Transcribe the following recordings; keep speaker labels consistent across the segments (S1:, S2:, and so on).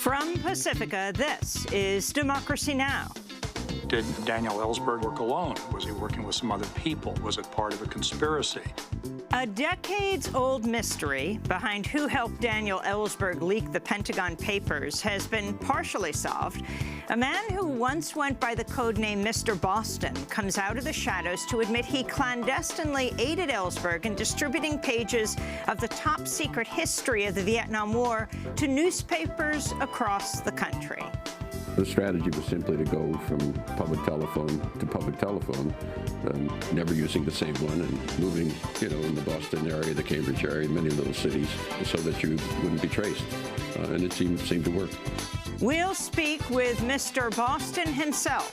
S1: From Pacifica, this is Democracy Now!
S2: Did Daniel Ellsberg work alone? Was he working with some other people? Was it part of a conspiracy?
S1: A decades-old mystery behind who helped Daniel Ellsberg leak the Pentagon Papers has been partially solved. A man who once went by the codename Mr. Boston comes out of the shadows to admit he clandestinely aided Ellsberg in distributing pages of the top-secret history of the Vietnam War to newspapers across the country.
S3: The strategy was simply to go from public telephone to public telephone, never using the same one, and moving, in the Boston area, the Cambridge area, many little cities, so that you wouldn't be traced. And it seemed to work.
S1: We'll speak with Mr. Boston himself,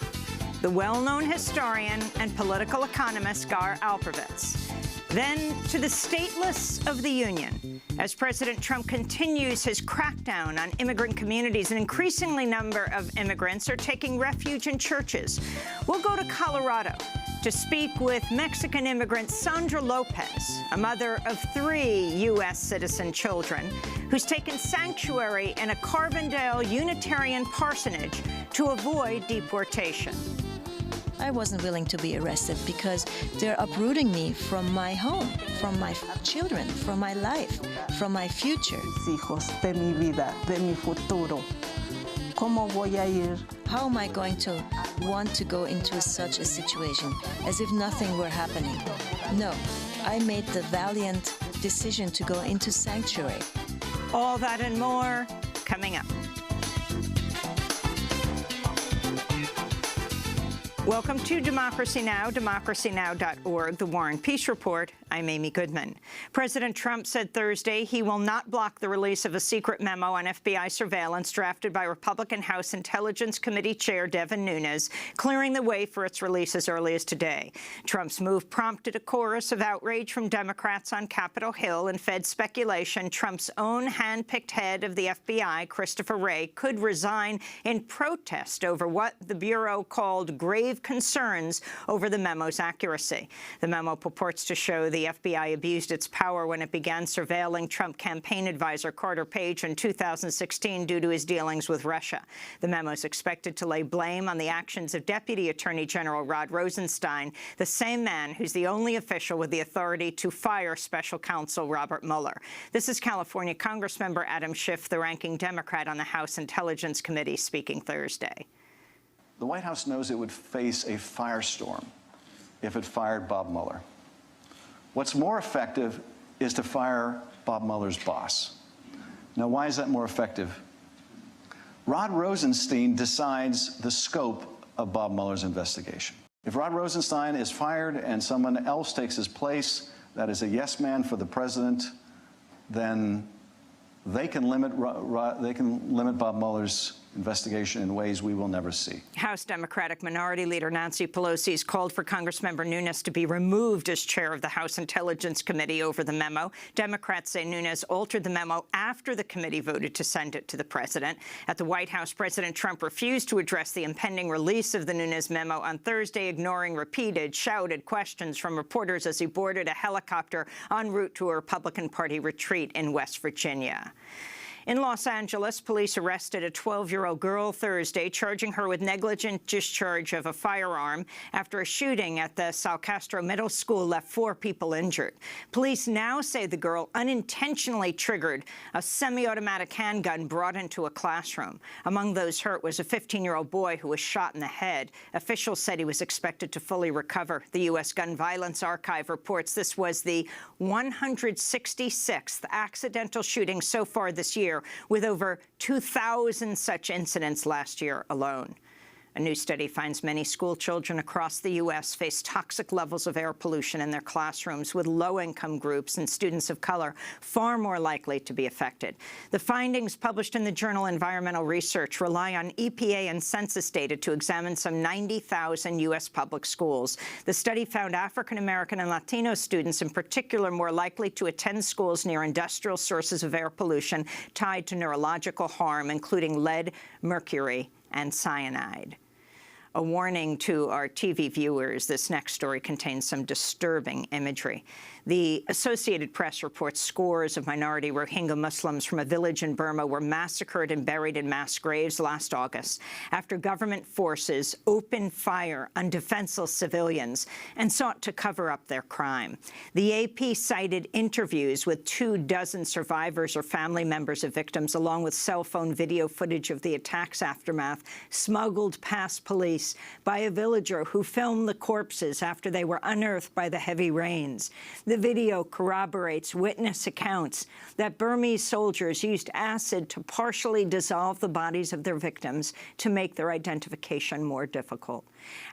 S1: the well-known historian and political economist Gar Alperovitz. Then to the stateless of the Union. As President Trump continues his crackdown on immigrant communities, an increasingly number of immigrants are taking refuge in churches. We'll go to Colorado to speak with Mexican immigrant Sandra Lopez, a mother of 3 U.S. citizen children, who's taken sanctuary in a Carbondale Unitarian parsonage to avoid deportation.
S4: I wasn't willing to be arrested because they're uprooting me from my home, from my children, from my life, from my future.
S5: Hijos de mi vida, de mi futuro. ¿Cómo voy a ir?
S4: How am I going to want to go into such a situation as if nothing were happening? No, I made the valiant decision to go into sanctuary.
S1: All that and more coming up. Welcome to Democracy Now!, democracynow.org, The War and Peace Report. I'm Amy Goodman. President Trump said Thursday he will not block the release of a secret memo on FBI surveillance drafted by Republican House Intelligence Committee Chair Devin Nunes, clearing the way for its release as early as today. Trump's move prompted a chorus of outrage from Democrats on Capitol Hill and fed speculation Trump's own hand-picked head of the FBI, Christopher Wray, could resign in protest over what the Bureau called grave concerns over the memo's accuracy. The memo purports to show the FBI abused its power when it began surveilling Trump campaign advisor Carter Page in 2016 due to his dealings with Russia. The memo is expected to lay blame on the actions of Deputy Attorney General Rod Rosenstein, the same man who's the only official with the authority to fire Special Counsel Robert Mueller. This is California Congressmember Adam Schiff, the ranking Democrat on the House Intelligence Committee, speaking Thursday.
S6: The White House knows it would face a firestorm if it fired Bob Mueller. What's more effective is to fire Bob Mueller's boss. Now, why is that more effective? Rod Rosenstein decides the scope of Bob Mueller's investigation. If Rod Rosenstein is fired and someone else takes his place that is a yes man for the president, then they can limit Bob Mueller's investigation in ways we will never see.
S1: House Democratic Minority Leader Nancy Pelosi has called for Congressmember Nunes to be removed as chair of the House Intelligence Committee over the memo. Democrats say Nunes altered the memo after the committee voted to send it to the president. At the White House, President Trump refused to address the impending release of the Nunes memo on Thursday, ignoring repeated, shouted questions from reporters as he boarded a helicopter en route to a Republican Party retreat in West Virginia. In Los Angeles, police arrested a 12-year-old girl Thursday, charging her with negligent discharge of a firearm after a shooting at the Sal Castro Middle School left 4 people injured. Police now say the girl unintentionally triggered a semi-automatic handgun brought into a classroom. Among those hurt was a 15-year-old boy who was shot in the head. Officials said he was expected to fully recover. The U.S. Gun Violence Archive reports this was the 166th accidental shooting so far this year, with over 2,000 such incidents last year alone. A new study finds many school children across the U.S. face toxic levels of air pollution in their classrooms, with low-income groups and students of color far more likely to be affected. The findings published in the journal Environmental Research rely on EPA and census data to examine some 90,000 U.S. public schools. The study found African-American and Latino students in particular more likely to attend schools near industrial sources of air pollution tied to neurological harm, including lead, mercury, and cyanide. A warning to our TV viewers, this next story contains some disturbing imagery. The Associated Press reports scores of minority Rohingya Muslims from a village in Burma were massacred and buried in mass graves last August after government forces opened fire on defenseless civilians and sought to cover up their crime. The AP cited interviews with 24 survivors or family members of victims, along with cell phone video footage of the attack's aftermath, smuggled past police by a villager who filmed the corpses after they were unearthed by the heavy rains. The video corroborates witness accounts that Burmese soldiers used acid to partially dissolve the bodies of their victims to make their identification more difficult.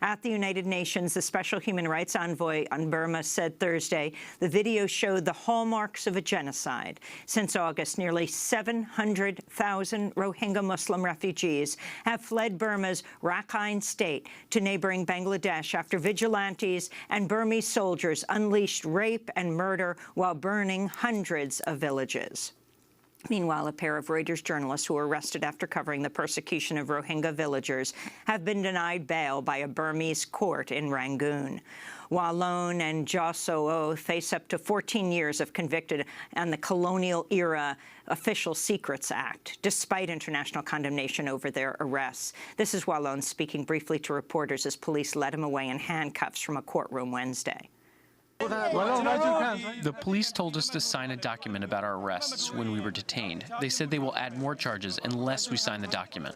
S1: At the United Nations, the Special Human Rights Envoy on Burma said Thursday the video showed the hallmarks of a genocide. Since August, nearly 700,000 Rohingya Muslim refugees have fled Burma's Rakhine state to neighboring Bangladesh after vigilantes and Burmese soldiers unleashed rape and murder while burning hundreds of villages. Meanwhile, a pair of Reuters journalists who were arrested after covering the persecution of Rohingya villagers have been denied bail by a Burmese court in Rangoon. Wallone and Josso face up to 14 years if convicted on the colonial-era Official Secrets Act, despite international condemnation over their arrests. This is Wallone speaking briefly to reporters as police led him away in handcuffs from a courtroom Wednesday.
S7: The police told us to sign a document about our arrests when we were detained. They said they will add more charges unless we sign the document.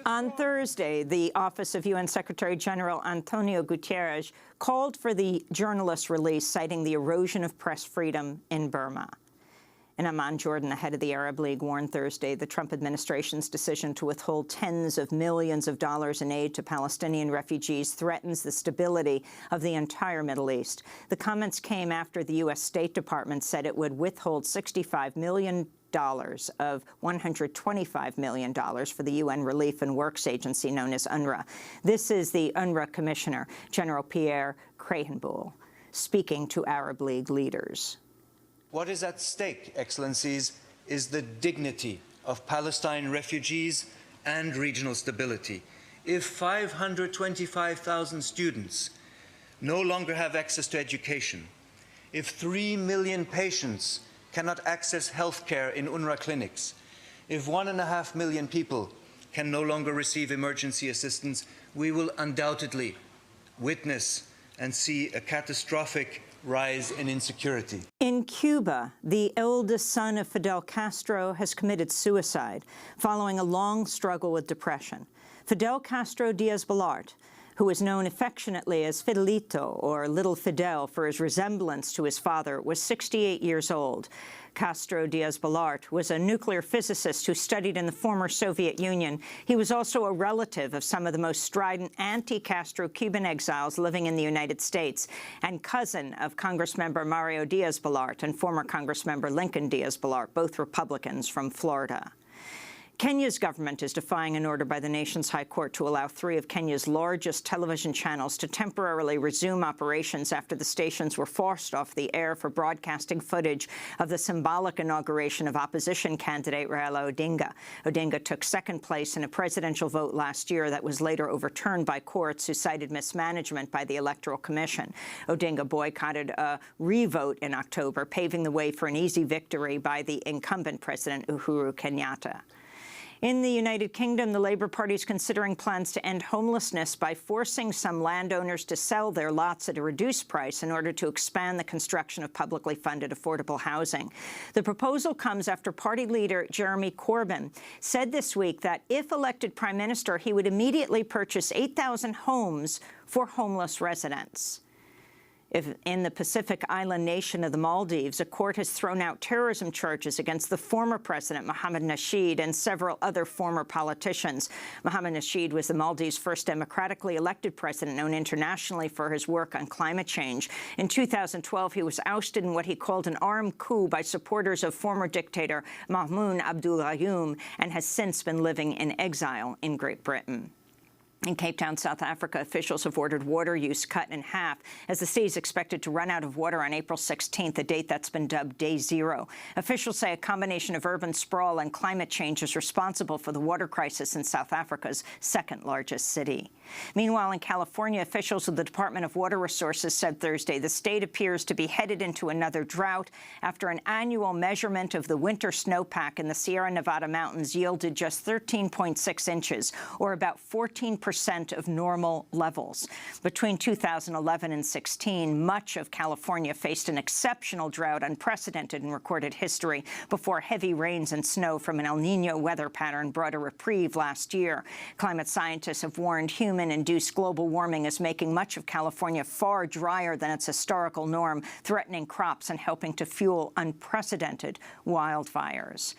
S1: On Thursday, the Office of UN Secretary General Antonio Guterres called for the journalist's release, citing the erosion of press freedom in Burma. And Amman Jordan, the head of the Arab League, warned Thursday the Trump administration's decision to withhold tens of millions of dollars in aid to Palestinian refugees threatens the stability of the entire Middle East. The comments came after the U.S. State Department said it would withhold $65 million of $125 million for the UN Relief and Works Agency known as UNRWA. This is the UNRWA Commissioner, General Pierre Krahenbuhl, speaking to Arab League leaders.
S8: What is at stake, Excellencies, is the dignity of Palestine refugees and regional stability. If 525,000 students no longer have access to education, if 3 million patients cannot access health care in UNRWA clinics, if 1.5 million people can no longer receive emergency assistance, we will undoubtedly witness and see a catastrophic rise in insecurity.
S1: In Cuba, the eldest son of Fidel Castro has committed suicide following a long struggle with depression. Fidel Castro Diaz-Balart, who is known affectionately as Fidelito, or Little Fidel, for his resemblance to his father, was 68 years old. Castro Diaz-Balart was a nuclear physicist who studied in the former Soviet Union. He was also a relative of some of the most strident anti-Castro Cuban exiles living in the United States, and cousin of Congressmember Mario Diaz-Balart and former Congressmember Lincoln Diaz-Balart, both Republicans from Florida. Kenya's government is defying an order by the nation's high court to allow 3 of Kenya's largest television channels to temporarily resume operations after the stations were forced off the air for broadcasting footage of the symbolic inauguration of opposition candidate Raila Odinga. Odinga took second place in a presidential vote last year that was later overturned by courts who cited mismanagement by the Electoral Commission. Odinga boycotted a re-vote in October, paving the way for an easy victory by the incumbent President Uhuru Kenyatta. In the United Kingdom, the Labour Party is considering plans to end homelessness by forcing some landowners to sell their lots at a reduced price in order to expand the construction of publicly funded affordable housing. The proposal comes after party leader Jeremy Corbyn said this week that if elected Prime Minister, he would immediately purchase 8,000 homes for homeless residents. In the Pacific island nation of the Maldives, a court has thrown out terrorism charges against the former president, Mohamed Nasheed, and several other former politicians. Mohamed Nasheed was the Maldives' first democratically elected president, known internationally for his work on climate change. In 2012, he was ousted in what he called an armed coup by supporters of former dictator Mahmoud Abdul Gayoom, and has since been living in exile in Great Britain. In Cape Town, South Africa, officials have ordered water use cut in half as the city is expected to run out of water on April 16th, a date that's been dubbed Day Zero. Officials say a combination of urban sprawl and climate change is responsible for the water crisis in South Africa's second-largest city. Meanwhile, in California, officials of the Department of Water Resources said Thursday the state appears to be headed into another drought after an annual measurement of the winter snowpack in the Sierra Nevada mountains yielded just 13.6 inches, or about 14% of normal levels. Between 2011 and 16, much of California faced an exceptional drought unprecedented in recorded history before heavy rains and snow from an El Niño weather pattern brought a reprieve last year. Climate scientists have warned human-induced global warming is making much of California far drier than its historical norm, threatening crops and helping to fuel unprecedented wildfires.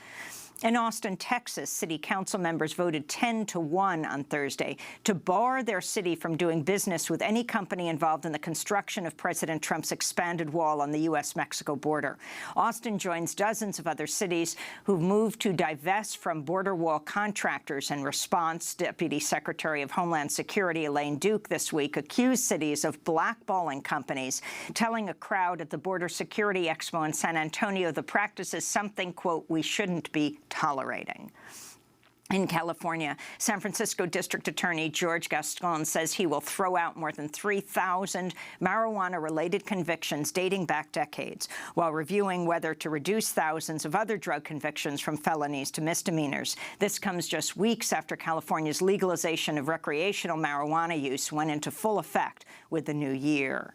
S1: In Austin, Texas, city council members voted 10-1 on Thursday to bar their city from doing business with any company involved in the construction of President Trump's expanded wall on the U.S.-Mexico border. Austin joins dozens of other cities who've moved to divest from border wall contractors. In response, Deputy Secretary of Homeland Security Elaine Duke this week accused cities of blackballing companies, telling a crowd at the Border Security Expo in San Antonio the practice is something, quote, we shouldn't be tolerating. In California, San Francisco District Attorney George Gascon says he will throw out more than 3,000 marijuana-related convictions dating back decades, while reviewing whether to reduce thousands of other drug convictions from felonies to misdemeanors. This comes just weeks after California's legalization of recreational marijuana use went into full effect with the new year.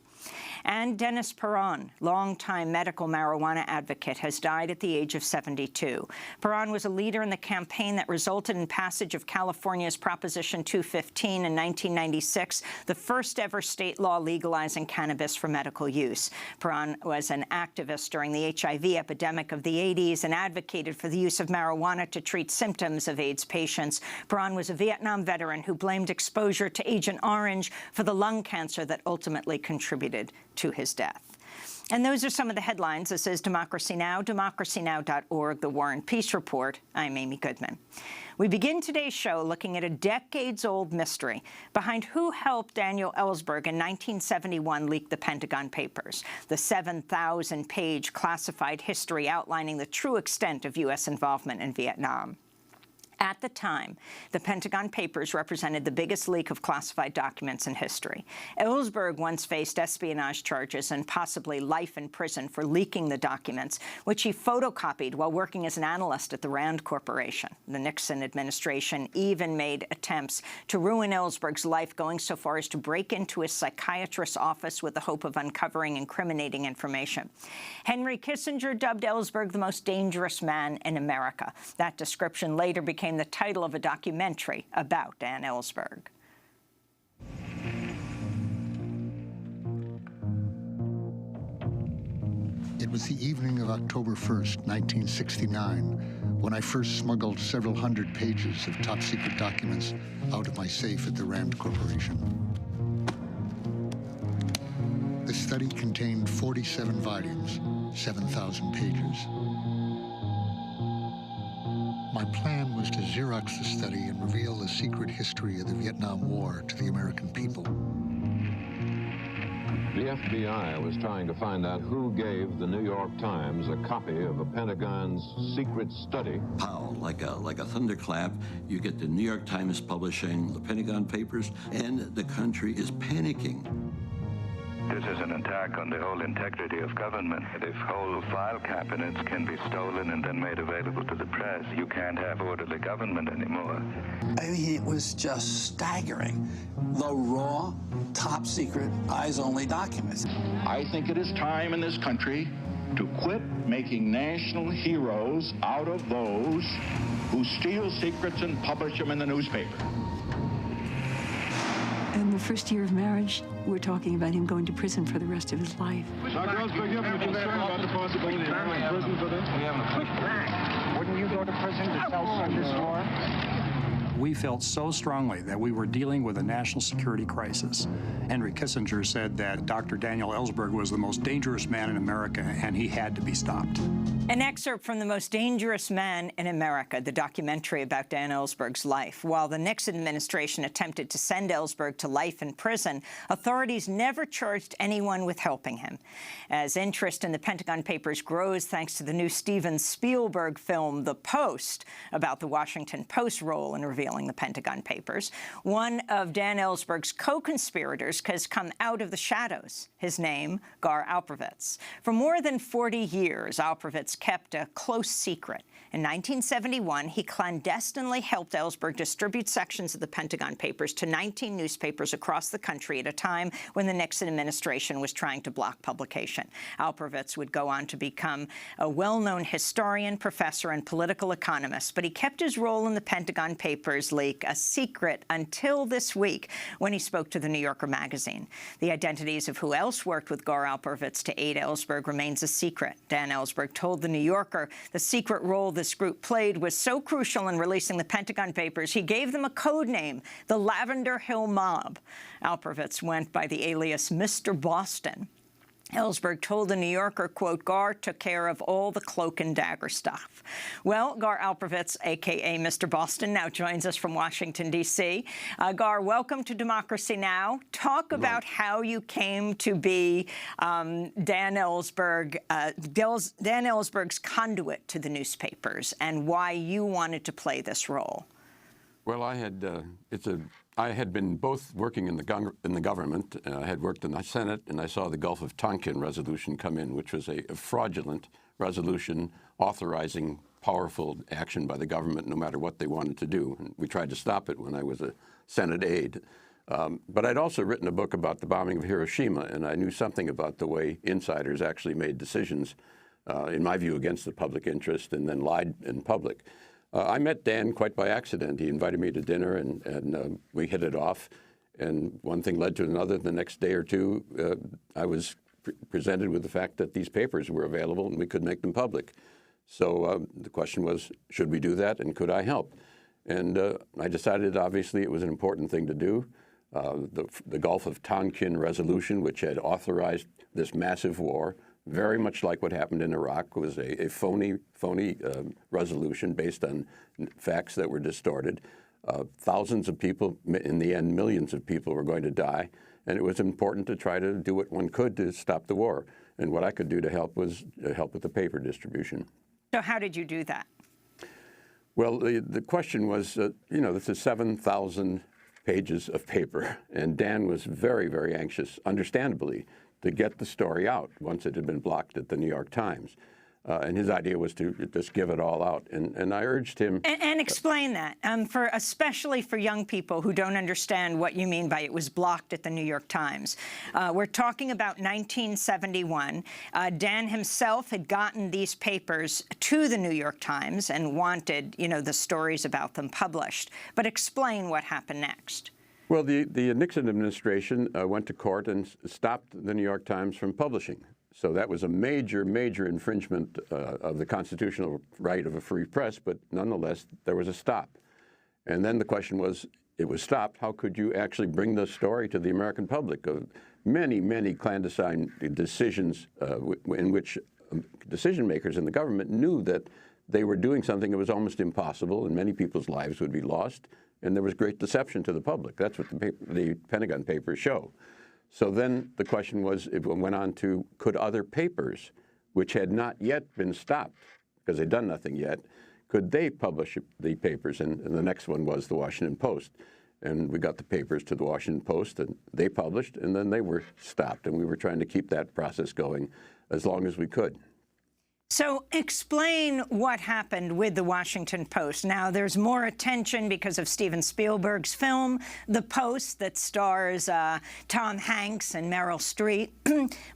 S1: And Dennis Perron, longtime medical marijuana advocate, has died at the age of 72. Perron was a leader in the campaign that resulted in passage of California's Proposition 215 in 1996, the first-ever state law legalizing cannabis for medical use. Perron was an activist during the HIV epidemic of the 80s and advocated for the use of marijuana to treat symptoms of AIDS patients. Perron was a Vietnam veteran who blamed exposure to Agent Orange for the lung cancer that ultimately contributed to his death. And those are some of the headlines. This is Democracy Now!, democracynow.org, The War and Peace Report. I'm Amy Goodman. We begin today's show looking at a decades-old mystery behind who helped Daniel Ellsberg in 1971 leak the Pentagon Papers, the 7,000-page classified history outlining the true extent of U.S. involvement in Vietnam. At the time, the Pentagon Papers represented the biggest leak of classified documents in history. Ellsberg once faced espionage charges and possibly life in prison for leaking the documents, which he photocopied while working as an analyst at the Rand Corporation. The Nixon administration even made attempts to ruin Ellsberg's life, going so far as to break into his psychiatrist's office with the hope of uncovering incriminating information. Henry Kissinger dubbed Ellsberg the most dangerous man in America. That description later became the title of a documentary about Dan Ellsberg.
S9: It was the evening of October 1st, 1969, when I first smuggled several hundred pages of top-secret documents out of my safe at the Rand Corporation. The study contained 47 volumes, 7,000 pages. My plan was to Xerox the study and reveal the secret history of the Vietnam War to the American people.
S10: The FBI was trying to find out who gave the New York Times a copy of the Pentagon's secret study.
S11: Pow, like a thunderclap, you get the New York Times publishing the Pentagon Papers, and the country is panicking.
S12: This is an attack on the whole integrity of government. If whole file cabinets can be stolen and then made available to the press, you can't have orderly government anymore.
S13: I mean, it was just staggering. The raw, top-secret, eyes-only documents.
S14: I think it is time in this country to quit making national heroes out of those who steal secrets and publish them in the newspaper.
S15: In the first year of marriage, we're talking about him going to prison for the rest of his life.
S16: Dr. Ellsberg, you have any concern about the possibility of going to prison for this?
S17: Wouldn't you go to prison to tell this war?
S2: We felt so strongly that we were dealing with a national security crisis. Henry Kissinger said that Dr. Daniel Ellsberg was the most dangerous man in America, and he had to be stopped.
S1: An excerpt from The Most Dangerous Man in America, the documentary about Dan Ellsberg's life. While the Nixon administration attempted to send Ellsberg to life in prison, authorities never charged anyone with helping him. As interest in the Pentagon Papers grows thanks to the new Steven Spielberg film, The Post, about the Washington Post's role in revealing the Pentagon Papers, one of Dan Ellsberg's co-conspirators has come out of the shadows. His name, Gar Alperovitz. For more than 40 years, Alperovitz kept a close secret. In 1971, he clandestinely helped Ellsberg distribute sections of the Pentagon Papers to 19 newspapers across the country at a time when the Nixon administration was trying to block publication. Alperovitz would go on to become a well-known historian, professor, and political economist, but he kept his role in the Pentagon Papers leak a secret until this week when he spoke to the New Yorker magazine. The identities of who else worked with Gar Alperovitz to aid Ellsberg remains a secret. Dan Ellsberg told the New Yorker the secret role this group played was so crucial in releasing the Pentagon Papers, he gave them a code name, the Lavender Hill Mob. Alperovitz went by the alias Mr. Boston. Ellsberg told the New Yorker, quote, Gar took care of all the cloak and dagger stuff. Well, Gar Alperovitz, a.k.a. Mr. Boston, now joins us from Washington, D.C. Gar, welcome to Democracy Now! Talk about how you came to be Dan Ellsberg's conduit to the newspapers and why you wanted to play this role.
S3: Well, I had been both working in the government. I had worked in the Senate, and I saw the Gulf of Tonkin resolution come in, which was a fraudulent resolution authorizing powerful action by the government no matter what they wanted to do. And we tried to stop it when I was a Senate aide. But I'd also written a book about the bombing of Hiroshima, and I knew something about the way insiders actually made decisions, in my view, against the public interest and then lied in public. I met Dan quite by accident. He invited me to dinner, and we hit it off. And one thing led to another. The next day or two, I was presented with the fact that these papers were available and we could make them public. So the question was, should we do that, and could I help? And I decided, obviously, it was an important thing to do. The Gulf of Tonkin resolution, which had authorized this massive war, very much like what happened in Iraq, was a phony resolution based on facts that were distorted. Thousands of people, in the end, millions of people were going to die, and it was important to try to do what one could to stop the war. And what I could do to help was help with the paper distribution.
S1: So how did you do that?
S3: Well, the question was, this is 7,000 pages of paper, and Dan was very, very anxious, understandably, to get the story out once it had been blocked at the New York Times. And his idea was to just give it all out. And I urged him...
S1: And explain that, especially for young people who don't understand what you mean by it was blocked at the New York Times. We're talking about 1971. Dan himself had gotten these papers to the New York Times and wanted, the stories about them published. But explain what happened next.
S3: Well, the Nixon administration went to court and stopped the New York Times from publishing. So that was a major, major infringement of the constitutional right of a free press, but nonetheless, there was a stop. And then the question was, it was stopped, how could you actually bring the story to the American public of many, many clandestine decisions in which decision makers in the government knew that they were doing something that was almost impossible and many people's lives would be lost, and there was great deception to the public. That's what the Pentagon Papers show. So then the question was, it went on to, could other papers, which had not yet been stopped, because they'd done nothing yet, could they publish the papers? And the next one was the Washington Post. And we got the papers to the Washington Post, and they published, and then they were stopped. And we were trying to keep that process going as long as we could.
S1: So explain what happened with the Washington Post. Now, there's more attention because of Steven Spielberg's film, The Post, that stars Tom Hanks and Meryl Streep.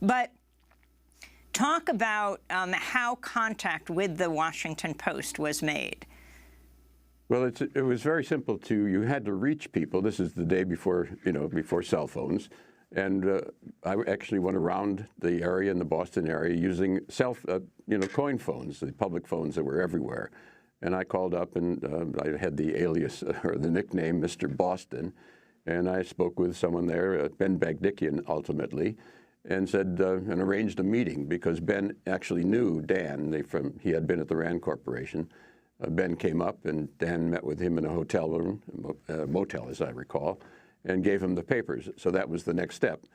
S1: But talk about how contact with the Washington Post was made.
S3: Well, it was very simple. You had to reach people. This is the day before, before cell phones. And I actually went around the area in the Boston area using coin phones, the public phones that were everywhere. And I called up, and I had the alias or the nickname Mr. Boston, and I spoke with someone there, Ben Bagdikian ultimately, and said and arranged a meeting because Ben actually knew Dan. He had been at the Rand Corporation. Ben came up, and Dan met with him in a hotel room, motel as I recall, and gave him the papers. So that was the next step.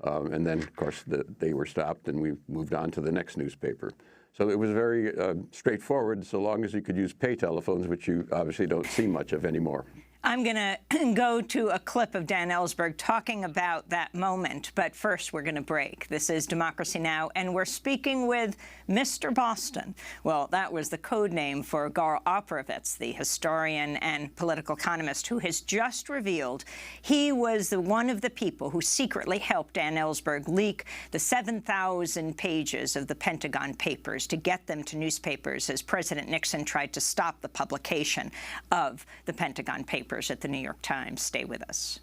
S3: And then, of course, they were stopped, and we moved on to the next newspaper. So it was very straightforward, so long as you could use pay telephones, which you obviously don't see much of anymore.
S1: I'm going to go to a clip of Dan Ellsberg talking about that moment. But first, we're going to break. This is Democracy Now!, and we're speaking with Mr. Boston. Well, that was the code name for Gar Alperovitz, the historian and political economist, who has just revealed he was one of the people who secretly helped Dan Ellsberg leak the 7,000 pages of the Pentagon Papers to get them to newspapers as President Nixon tried to stop the publication of the Pentagon Papers at the New York Times. Stay with us.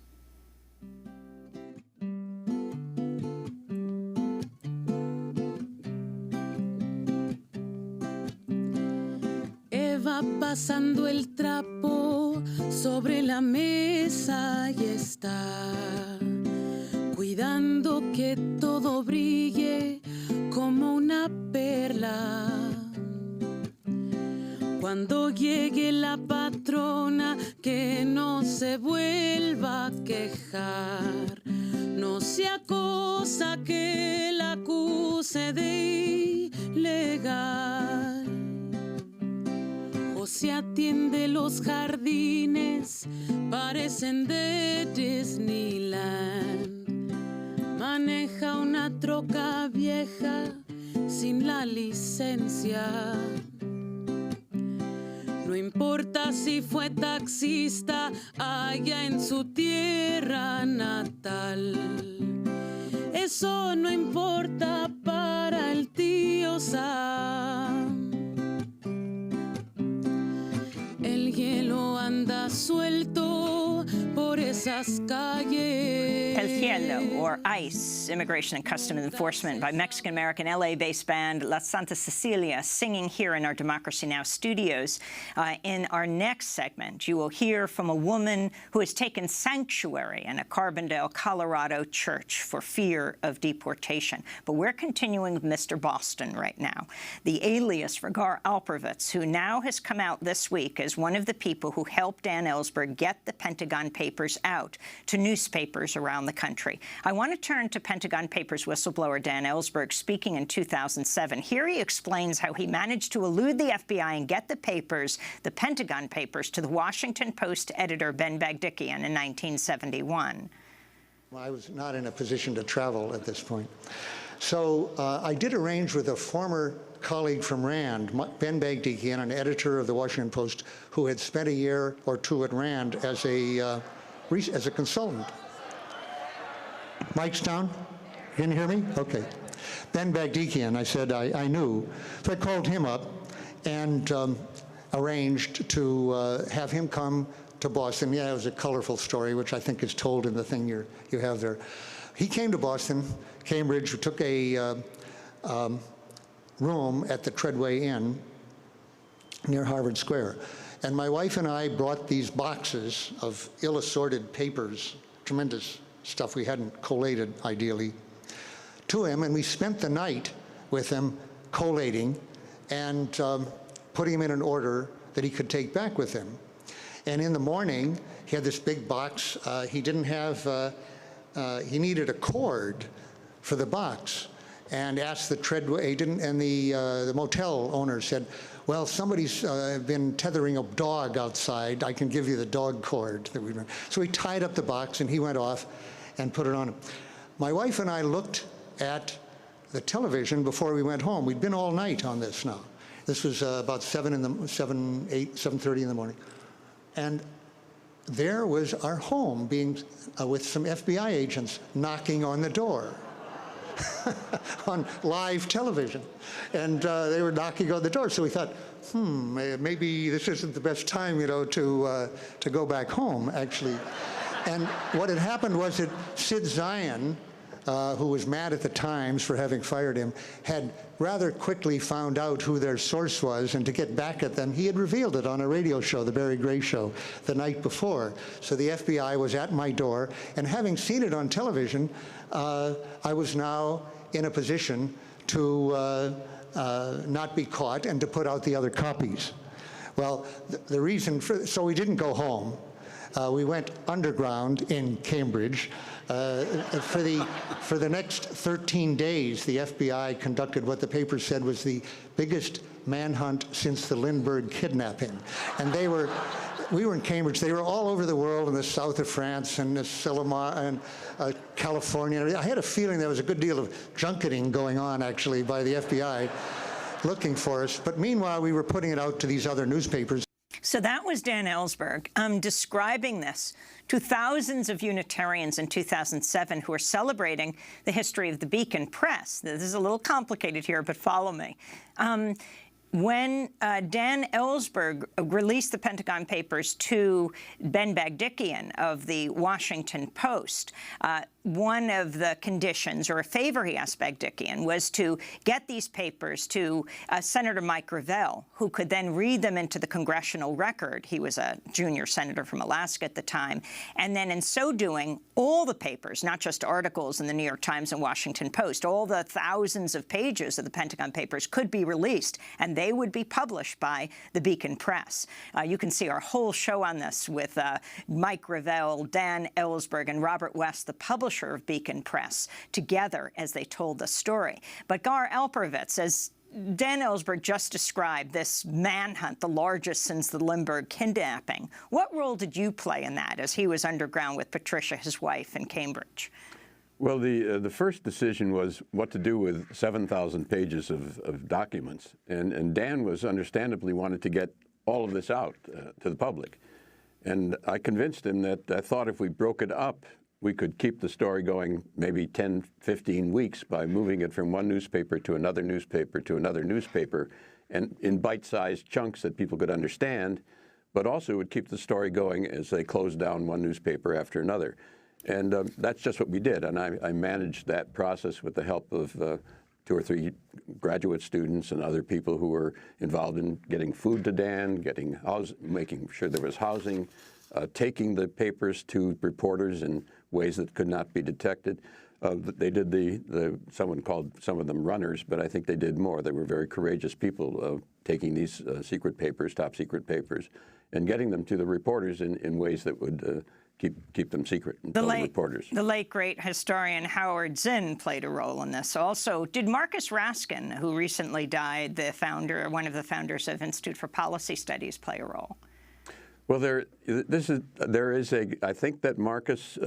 S17: Va pasando el trapo sobre la mesa y está cuidando que todo brille como una perla. Cuando llegue la patrona, que no se vuelva a quejar, no sea cosa que la acuse de ilegal. O se atiende los jardines, parecen de Disneyland. Maneja una troca vieja sin la licencia. No importa si fue taxista allá en su tierra natal. Eso no importa para el tío Sam. El hielo anda suelto por esas calles.
S1: El Hielo, or ICE, Immigration and Customs Enforcement, by Mexican-American LA-based band La Santa Cecilia, singing here in our Democracy Now! Studios. In our next segment, you will hear from a woman who has taken sanctuary in a Carbondale, Colorado church for fear of deportation. But we're continuing with Mr. Boston right now, the alias for Gar Alperovitz, who now has come out this week as one of the people who helped Dan Ellsberg get the Pentagon Papers out to newspapers around the country. I want to turn to Pentagon Papers whistleblower Dan Ellsberg speaking in 2007. Here he explains how he managed to elude the FBI and get the papers, the Pentagon Papers, to the Washington Post editor Ben Bagdikian in 1971.
S9: I was not in a position to travel at this point. So I did arrange with a former colleague from Rand, Ben Bagdikian, an editor of the Washington Post, who had spent a year or two at Rand as a consultant. Mic's down? Can you hear me? Okay. Ben Bagdikian, I said I knew. So I called him up and arranged to have him come to Boston. Yeah, it was a colorful story, which I think is told in the thing you have there. He came to Boston, Cambridge, took a room at the Treadway Inn near Harvard Square. And my wife and I brought these boxes of ill-assorted papers, tremendous stuff we hadn't collated, ideally, to him, and we spent the night with him collating and putting him in an order that he could take back with him. And in the morning, he had this big box. He didn't have, he needed a cord for the box, and asked the Treadway, and the motel owner said, well, somebody's been tethering a dog outside. I can give you the dog cord that we run. So he tied up the box, and he went off and put it on him. My wife and I looked at the television before we went home. We'd been all night on this now. This was about 7:30 in the morning. And there was our home being, with some FBI agents knocking on the door. On live television, and they were knocking on the door. So we thought, maybe this isn't the best time, to go back home, actually. And what had happened was that Sid Zion, who was mad at the Times for having fired him, had rather quickly found out who their source was, and to get back at them, he had revealed it on a radio show, the Barry Gray Show, the night before. So the FBI was at my door, and having seen it on television, I was now in a position to not be caught and to put out the other copies. Well, the reason so we didn't go home. We went underground in Cambridge. For the next 13 days, the FBI conducted what the paper said was the biggest manhunt since the Lindbergh kidnapping. And we were in Cambridge. They were all over the world, in the south of France and and California. I had a feeling there was a good deal of junketing going on, actually, by the FBI looking for us. But meanwhile, we were putting it out to these other newspapers.
S1: So that was Dan Ellsberg describing this to thousands of Unitarians in 2007 who are celebrating the history of the Beacon Press. This is a little complicated here, but follow me. When Dan Ellsberg released the Pentagon Papers to Ben Bagdikian of the Washington Post, one of the conditions, or a favor he asked Bagdikian, was to get these papers to Senator Mike Gravel, who could then read them into the congressional record. He was a junior senator from Alaska at the time. And then in so doing, all the papers, not just articles in the New York Times and Washington Post, all the thousands of pages of the Pentagon Papers could be released, and they would be published by the Beacon Press. You can see our whole show on this with Mike Gravel, Dan Ellsberg, and Robert West, the publisher of Beacon Press, together as they told the story. But Gar Alperovitz, as Dan Ellsberg just described, this manhunt, the largest since the Lindbergh kidnapping, what role did you play in that as he was underground with Patricia, his wife, in Cambridge?
S3: Well, the first decision was what to do with 7,000 pages of documents. And Dan was understandably wanted to get all of this out to the public. And I convinced him that I thought if we broke it up, we could keep the story going maybe 10, 15 weeks by moving it from one newspaper to another newspaper to another newspaper, and in bite-sized chunks that people could understand, but also would keep the story going as they closed down one newspaper after another. And that's just what we did. And I managed that process with the help of 2 or 3 graduate students and other people who were involved in getting food to Dan, making sure there was housing, taking the papers to reporters in ways that could not be detected. They did someone called some of them runners, but I think they did more. They were very courageous people taking these secret papers, top secret papers, and getting them to the reporters in ways that would keep them secret until the reporters. The
S1: late, great historian Howard Zinn played a role in this. Also, did Marcus Raskin, who recently died, one of the founders of Institute for Policy Studies, play a role?
S3: Well, I think that Marcus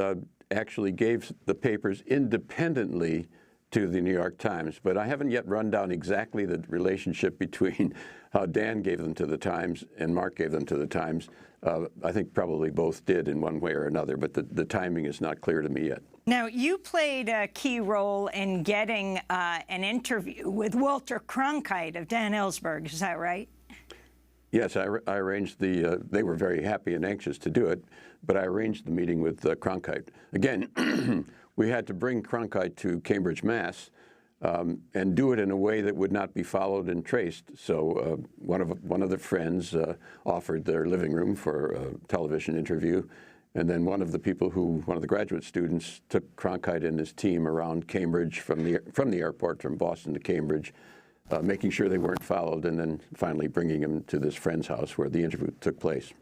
S3: actually gave the papers independently to the New York Times, but I haven't yet run down exactly the relationship between how Dan gave them to the Times and Mark gave them to the Times. I think probably both did in one way or another, but the timing is not clear to me yet.
S1: Now, you played a key role in getting an interview with Walter Cronkite of Dan Ellsberg. Is that right?
S3: Yes, I arranged they were very happy and anxious to do it, but I arranged the meeting with Cronkite. Again, we had to bring Cronkite to Cambridge, Mass., and do it in a way that would not be followed and traced. So one of the friends offered their living room for a television interview, and then one of the graduate students took Cronkite and his team around Cambridge from the airport, from Boston to Cambridge, making sure they weren't followed, and then finally bringing him to this friend's house where the interview took place.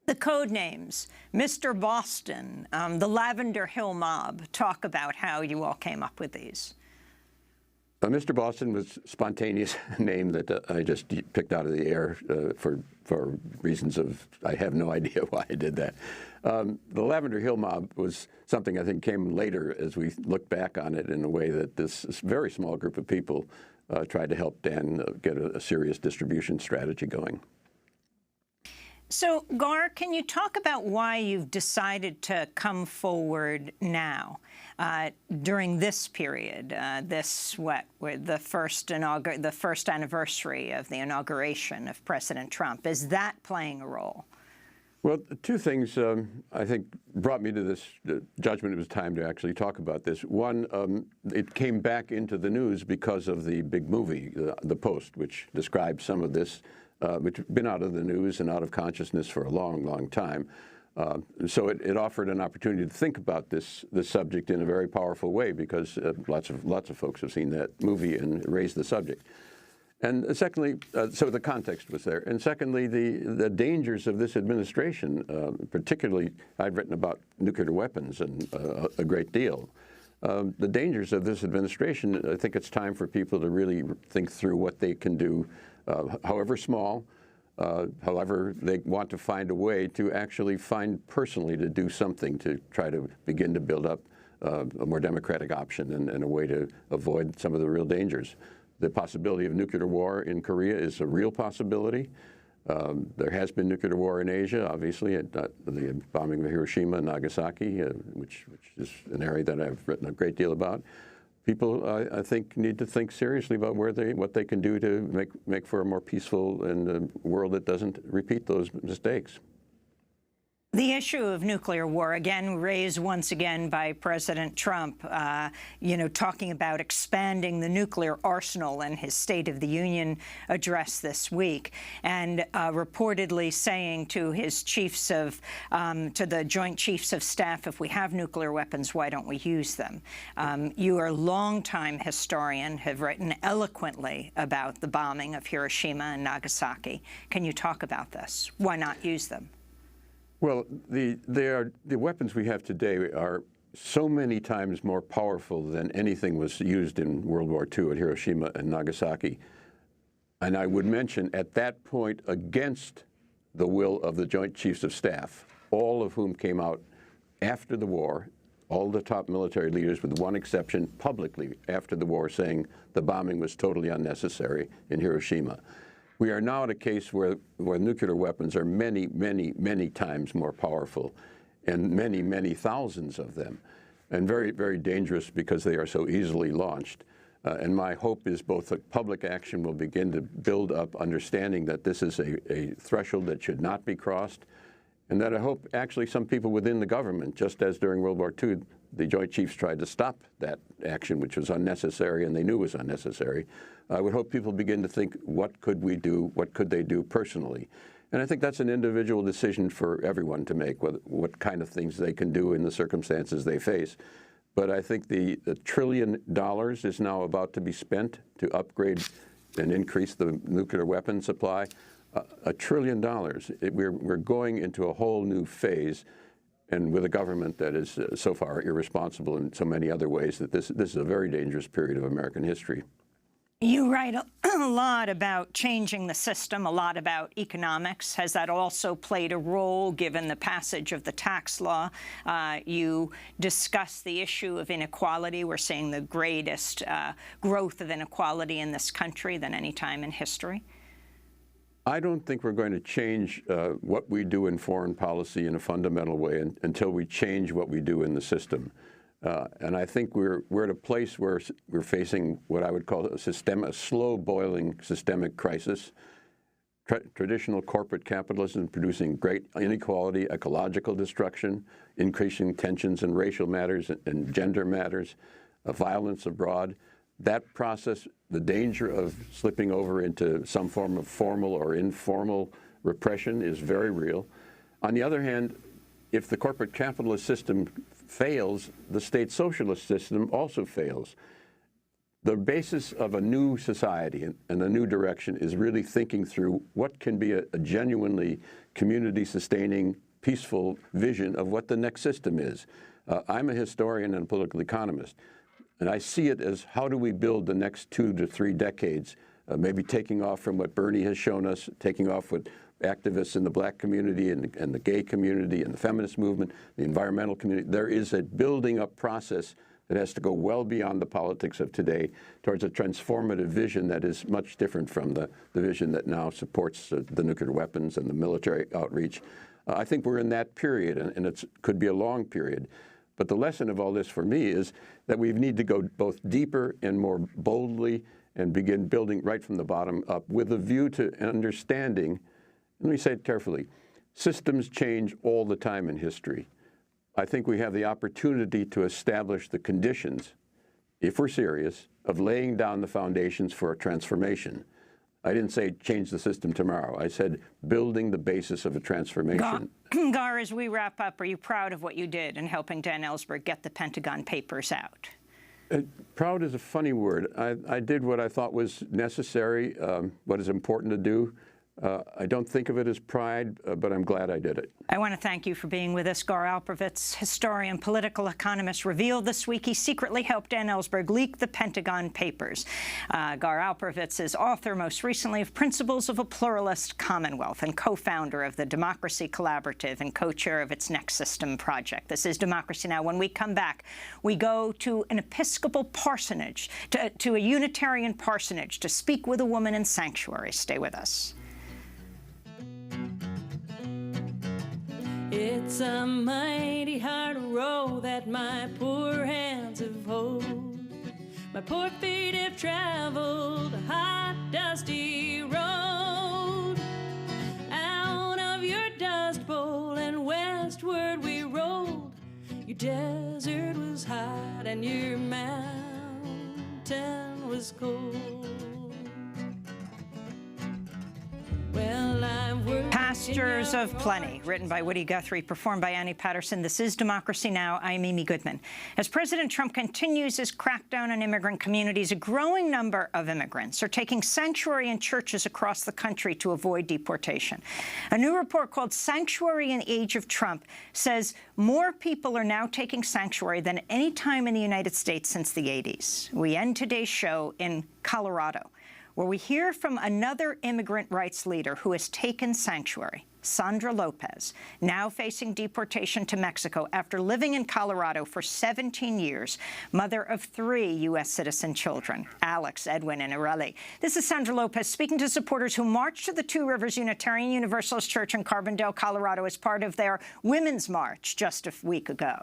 S1: The code names, Mr. Boston, the Lavender Hill Mob, talk about how you all came up with these.
S3: Mr. Boston was a spontaneous name that I just picked out of the air for reasons of, I have no idea why I did that. The Lavender Hill Mob was something I think came later as we look back on it in a way that this very small group of people tried to help Dan get a serious distribution strategy going.
S1: So, Gar, can you talk about why you've decided to come forward now during this period, the first anniversary of the inauguration of President Trump? Is that playing a role?
S3: Well, two things I think brought me to this judgment. It was time to actually talk about this. One, it came back into the news because of the big movie, The Post, which describes some of this, which has been out of the news and out of consciousness for a long, long time. So it offered an opportunity to think about this subject in a very powerful way, because lots of folks have seen that movie and raised the subject. And secondly, so the context was there. And secondly, the dangers of this administration, particularly I've written about nuclear weapons and a great deal. The dangers of this administration, I think it's time for people to really think through what they can do, however small, however they want to find a way to actually find personally to do something to try to begin to build up a more democratic option and a way to avoid some of the real dangers. The possibility of nuclear war in Korea is a real possibility. There has been nuclear war in Asia, obviously, the bombing of Hiroshima and Nagasaki, which is an area that I've written a great deal about. People, I think, need to think seriously about what they can do to make for a more peaceful and world that doesn't repeat those mistakes.
S1: The issue of nuclear war, again, raised once again by President Trump, talking about expanding the nuclear arsenal in his State of the Union address this week, and reportedly saying to his chiefs of, to the Joint Chiefs of Staff, if we have nuclear weapons, why don't we use them? You are a longtime historian, have written eloquently about the bombing of Hiroshima and Nagasaki. Can you talk about this? Why not use them?
S3: Well, the weapons we have today are so many times more powerful than anything was used in World War II at Hiroshima and Nagasaki. And I would mention, at that point, against the will of the Joint Chiefs of Staff, all of whom came out after the war, all the top military leaders, with one exception, publicly after the war, saying the bombing was totally unnecessary in Hiroshima. We are now at a case where nuclear weapons are many, many, many times more powerful, and many, many thousands of them, and very, very dangerous because they are so easily launched. And my hope is both that public action will begin to build up understanding that this is a threshold that should not be crossed, and that I hope actually some people within the government, just as during World War II, the Joint Chiefs tried to stop that action, which was unnecessary and they knew was unnecessary. I would hope people begin to think, what could we do? What could they do personally? And I think that's an individual decision for everyone to make, what kind of things they can do in the circumstances they face. But I think the $1 trillion is now about to be spent to upgrade and increase the nuclear weapon supply. $1 trillion. We're going into a whole new phase, and with a government that is so far irresponsible in so many other ways, that this is a very dangerous period of American history.
S1: You write a lot about changing the system, a lot about economics. Has that also played a role, given the passage of the tax law? You discuss the issue of inequality. We're seeing the greatest growth of inequality in this country than any time in history.
S3: I don't think we're going to change what we do in foreign policy in a fundamental way until we change what we do in the system. And I think we're at a place where we're facing what I would call a slow-boiling systemic crisis. Traditional corporate capitalism producing great inequality, ecological destruction, increasing tensions in racial matters and gender matters, violence abroad. That process, the danger of slipping over into some form of formal or informal repression, is very real. On the other hand, if the corporate capitalist system fails, the state socialist system also fails. The basis of a new society and a new direction is really thinking through what can be a genuinely community-sustaining, peaceful vision of what the next system is. I'm a historian and a political economist, and I see it as, how do we build the next 2 to 3 decades, maybe taking off from what Bernie has shown us, taking off what activists in the black community and the gay community and the feminist movement, the environmental community. There is a building up process that has to go well beyond the politics of today towards a transformative vision that is much different from the vision that now supports the nuclear weapons and the military outreach. I think we're in that period, and it could be a long period. But the lesson of all this for me is that we need to go both deeper and more boldly and begin building right from the bottom up with a view to understanding, let me say it carefully, systems change all the time in history. I think we have the opportunity to establish the conditions, if we're serious, of laying down the foundations for a transformation. I didn't say change the system tomorrow. I said building the basis of a transformation.
S1: Gar, as we wrap up, are you proud of what you did in helping Dan Ellsberg get the Pentagon Papers out?
S3: Proud is a funny word. I did what I thought was necessary, what is important to do. I don't think of it as pride, but I'm glad I did it.
S1: I want to thank you for being with us. Gar Alperovitz, historian, political economist, revealed this week he secretly helped Dan Ellsberg leak the Pentagon Papers. Gar Alperovitz is author, most recently, of Principles of a Pluralist Commonwealth and co-founder of the Democracy Collaborative and co-chair of its Next System project. This is Democracy Now! When we come back, we go to an Episcopal parsonage, to a Unitarian parsonage, to speak with a woman in sanctuary. Stay with us.
S17: It's a mighty hard road that my poor hands have hoed. My poor feet have traveled a hot, dusty road. Out of your dust bowl and westward we rolled. Your desert was hot and your mountain was cold. Well, I've worked
S1: Pastures of Plenty, written by Woody Guthrie, performed by Annie Patterson. This is Democracy Now! I'm Amy Goodman. As President Trump continues his crackdown on immigrant communities, a growing number of immigrants are taking sanctuary in churches across the country to avoid deportation. A new report called Sanctuary in the Age of Trump says more people are now taking sanctuary than any time in the United States since the 80s. We end today's show in Colorado, where we hear from another immigrant rights leader who has taken sanctuary, Sandra Lopez, now facing deportation to Mexico after living in Colorado for 17 years, mother of 3 U.S. citizen children, Alex, Edwin, and Areli. This is Sandra Lopez speaking to supporters who marched to the Two Rivers Unitarian Universalist Church in Carbondale, Colorado, as part of their Women's March just a week ago.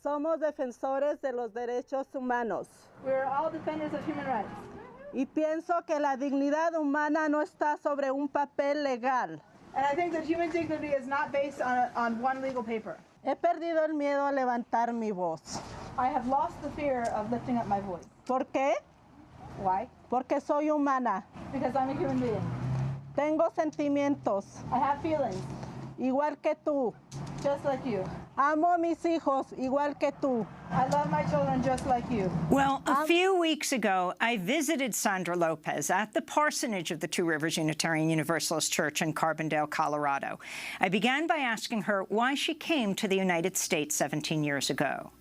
S18: Somos defensores de los derechos humanos.
S19: We're all defenders of human rights.
S18: Y pienso que la dignidad humana no está sobre un papel legal.
S19: And I think that human dignity is not based on one legal paper.
S18: He perdido el miedo a levantar mi voz.
S19: I have lost the fear of lifting up my voice.
S18: ¿Por qué?
S19: Why?
S18: Porque soy humana.
S19: Because I'm a human being.
S18: Tengo sentimientos.
S19: I have feelings.
S18: Igual que tú.
S19: Just like you.
S18: Amo a mis hijos igual que tú.
S19: I love my children just like you.
S1: Well, a few weeks ago, I visited Sandra Lopez at the parsonage of the Two Rivers Unitarian Universalist Church in Carbondale, Colorado. I began by asking her why she came to the United States 17 years ago.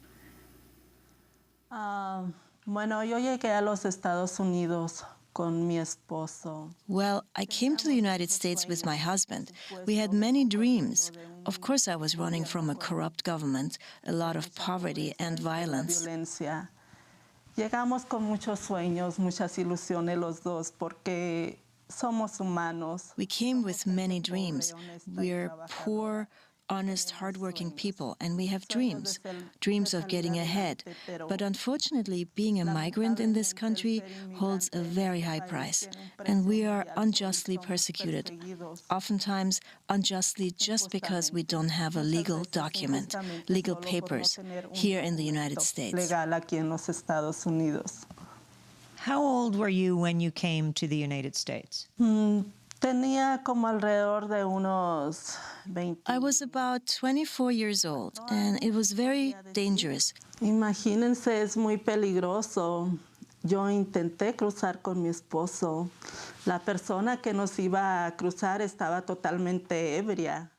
S18: Bueno, yo llegué a los Estados Unidos con mi esposo.
S4: Well, I came to the United States with my husband. We had many dreams. Of course, I was running from a corrupt government, a lot of poverty and violence.
S18: Llegamos con muchos sueños, muchas ilusiones los dos, porque somos humanos.
S4: We came with many dreams. We're poor, honest, hardworking people, and we have dreams of getting ahead. But unfortunately, being a migrant in this country holds a very high price, and we are unjustly persecuted, oftentimes unjustly just because we don't have a legal document, legal papers here in the United States.
S1: How old were you when you came to the United States?
S18: Tenía como alrededor de unos 20.
S4: I was about 24 years old, and it was very dangerous.
S18: Imagínense, es muy peligroso. Yo intenté cruzar con mi esposo. La persona que nos iba a cruzar estaba totalmente ebria.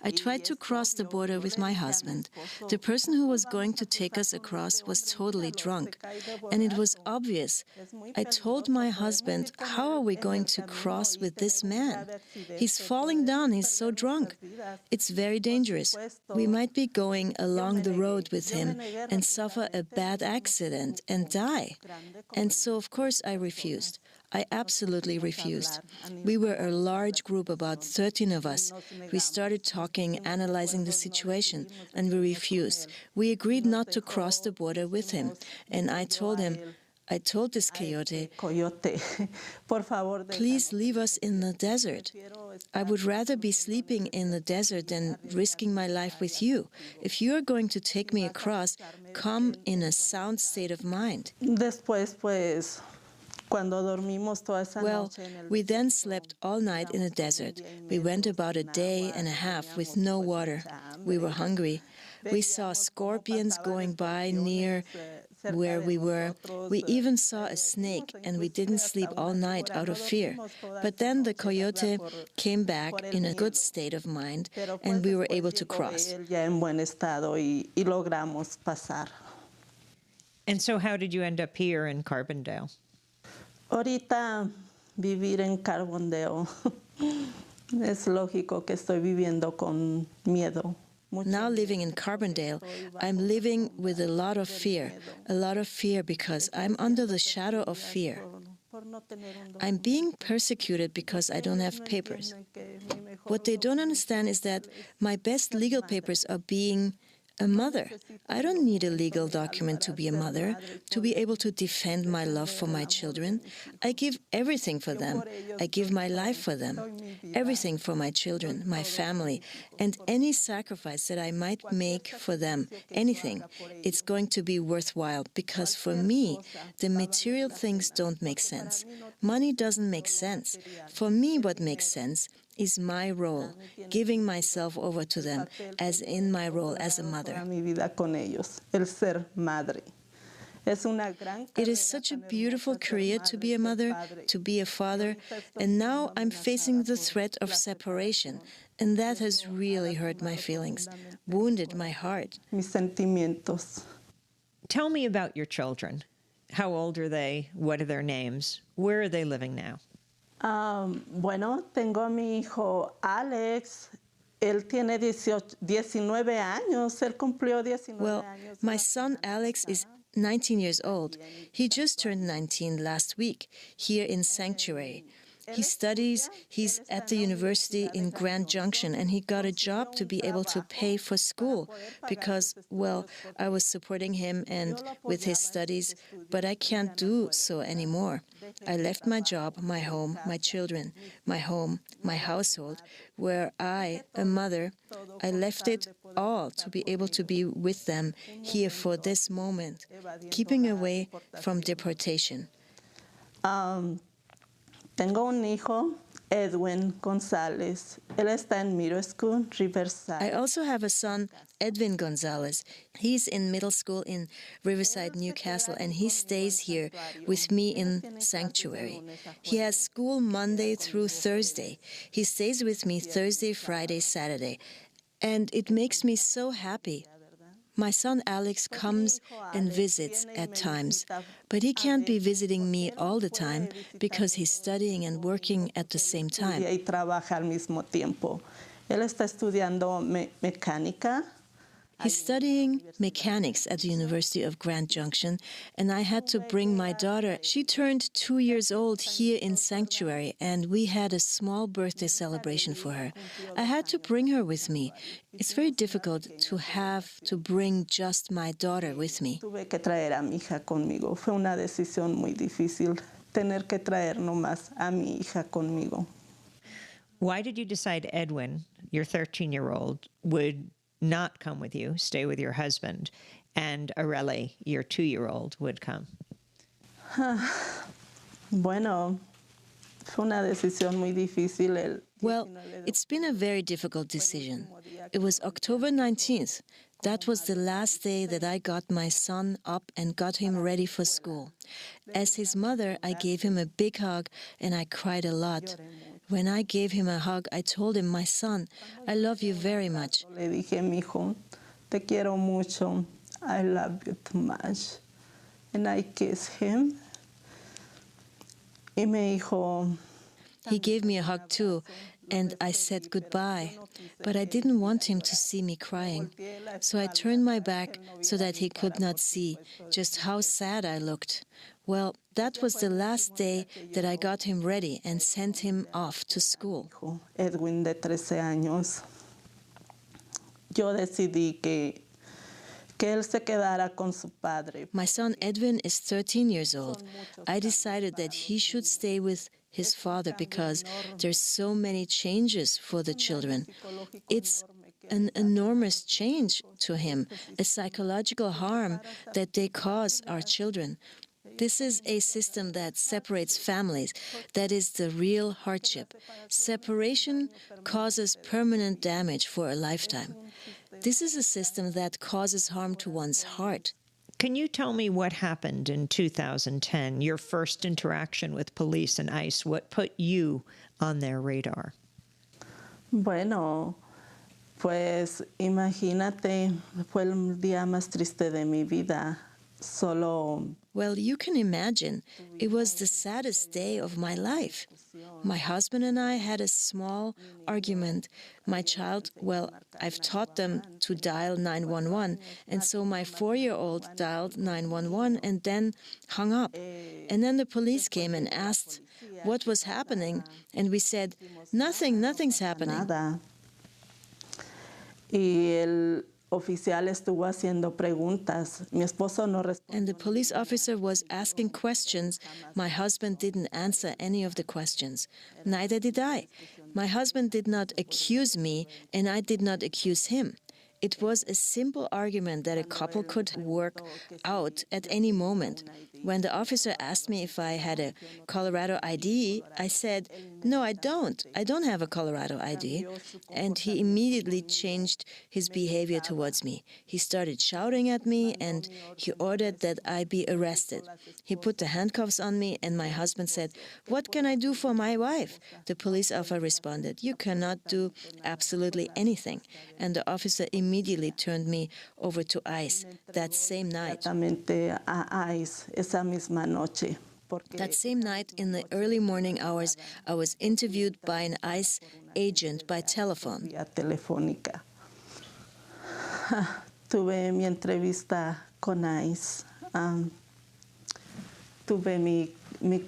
S4: I tried to cross the border with my husband. The person who was going to take us across was totally drunk, and it was obvious. I told my husband, how are we going to cross with this man? He's falling down, he's so drunk. It's very dangerous. We might be going along the road with him and suffer a bad accident and die. And so, of course, I refused. I absolutely refused. We were a large group, about 13 of us. We started talking, analyzing the situation, and we refused. We agreed not to cross the border with him, and I told him, I told this coyote,
S18: por favor,
S4: please leave us in the desert. I would rather be sleeping in the desert than risking my life with you. If you are going to take me across, come in a sound state of mind.
S18: Después, pues, cuando dormimos toda esa
S4: Well,
S18: noche en el
S4: we then slept all night in the desert. We went about a day and a half with no water. We were hungry. We saw scorpions going by near where we were. We even saw a snake, and we didn't sleep all night out of fear. But then the coyote came back in a good state of mind, and we were able to cross.
S18: ya en buen estado y logramos pasar.
S1: And so how did you end up here in Carbondale?
S18: Ahorita vivir en Carbondale es lógico que estoy viviendo con miedo.
S4: Now living in Carbondale, I'm living with a lot of fear because I'm under the shadow of fear. I'm being persecuted because I don't have papers. What they don't understand is that my best legal papers are being a mother. I don't need a legal document to be a mother, to be able to defend my love for my children. I give everything for them. I give my life for them. Everything for my children, my family, and any sacrifice that I might make for them, anything, it's going to be worthwhile because for me, the material things don't make sense. Money doesn't make sense. For me, what makes sense is my role, giving myself over to them, as in my role as a mother. It is such a beautiful career to be a mother, to be a father, and now I'm facing the threat of separation, and that has really hurt my feelings, wounded my heart.
S1: Tell me about your children. How old are they? What are their names? Where are they living now?
S18: Bueno, tengo a mi hijo Alex. Él tiene 19 años. Él cumplió 19
S4: Well,
S18: años.
S4: my son Alex is 19 years old. He just turned 19 last week here in Sanctuary. He studies, he's at the university in Grand Junction, and he got a job to be able to pay for school because, well, I was supporting him and with his studies, but I can't do so anymore. I left my job, my home, my children, my home, my household, where I, a mother, I left it all to be able to be with them here for this moment, keeping away from deportation.
S18: Tengo un hijo, Edwin González. Él está en middle school, Riverside.
S4: I also have a son, Edwin Gonzalez. He's in middle school in Riverside, Newcastle, and he stays here with me in Sanctuary. He has school Monday through Thursday. He stays with me Thursday, Friday, Saturday, and it makes me so happy. My son Alex comes and visits at times, but he can't be visiting me all the time because he's studying and working at the same time.
S18: Y trabaja al mismo tiempo. Él está estudiando mecánica.
S4: He's studying mechanics at the University of Grand Junction, and I had to bring my daughter. She turned 2 years old here in Sanctuary, and we had a small birthday celebration for her. I had to bring her with me. It's very difficult to have to bring just my daughter with me.
S18: Tuve que traer a mi hija conmigo. Fue una decisión muy difícil tener que traer nomás a mi hija conmigo.
S1: Why did you decide Edwin, your 13-year-old, would not come with you, stay with your husband, and Areli, your 2-year-old, would come?
S18: Bueno, fue una decisión muy difícil.
S4: Well, it's been a very difficult decision. It was October 19th. That was the last day that I got my son up and got him ready for school. As his mother, I gave him a big hug and I cried a lot. When I gave him a hug, I told him, my son, I love you very much.
S18: Le dije, mi hijo, te quiero mucho. I love you too much. And I kissed him. Y me dijo,
S4: he gave me a hug too, and I said goodbye. But I didn't want him to see me crying. So I turned my back so that he could not see just how sad I looked. Well, that was the last day that I got him ready and sent him off to school.
S18: Edwin, de 13 años. Yo decidí que que él se quedara con su padre.
S4: My son Edwin is 13 years old. I decided that he should stay with his father because there's so many changes for the children. It's an enormous change to him, a psychological harm that they cause our children. This is a system that separates families. That is the real hardship. Separation causes permanent damage for a lifetime. This is a system that causes harm to one's heart.
S1: Can you tell me what happened in 2010, your first interaction with police and ICE? What put you on their radar?
S18: Bueno, pues imagínate, fue el día más triste de mi vida.
S4: Well, you can imagine, it was the saddest day of my life. My husband and I had a small argument. My child, well, I've taught them to dial 911, and so my 4-year-old dialed 911 and then hung up. And then the police came and asked what was happening, and we said, nothing's happening.
S18: Oficial estuvo haciendo preguntas. Mi esposo no respondió.
S4: And the police officer was asking questions. My husband didn't answer any of the questions. Neither did I. My husband did not accuse me, and I did not accuse him. It was a simple argument that a couple could work out at any moment. When the officer asked me if I had a Colorado ID, I said, no, I don't. I don't have a Colorado ID. And he immediately changed his behavior towards me. He started shouting at me, and he ordered that I be arrested. He put the handcuffs on me, and my husband said, what can I do for my wife? The police officer responded, you cannot do absolutely anything. And the officer immediately turned me over to ICE that same night. That same night, in the early morning hours, I was interviewed by an ICE agent by telephone.
S18: Tuve mi entrevista con ICE. Tuve mi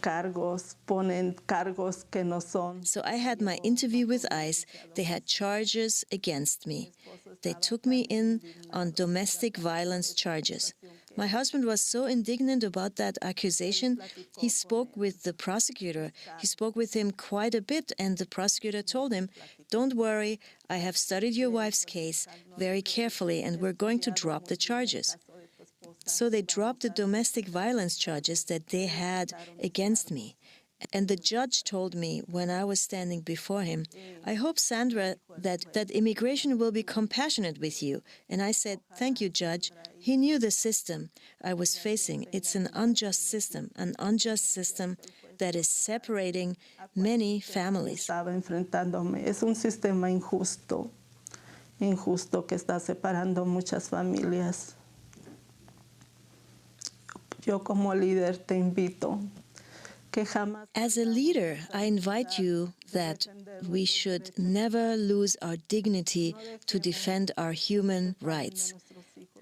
S18: cargos, ponen cargos que no son.
S4: So I had my interview with ICE. They had charges against me. They took me in on domestic violence charges. My husband was so indignant about that accusation. He spoke with the prosecutor. He spoke with him quite a bit, and the prosecutor told him, don't worry, I have studied your wife's case very carefully, and we're going to drop the charges. So they dropped the domestic violence charges that they had against me. And the judge told me when I was standing before him, I hope, Sandra, that immigration will be compassionate with you. And I said, thank you, Judge. He knew the system I was facing. It's an unjust system that is separating many families.
S18: Es un sistema injusto que está separando muchas familias. Yo como líder te invito.
S4: As a leader, I invite you that we should never lose our dignity to defend our human rights.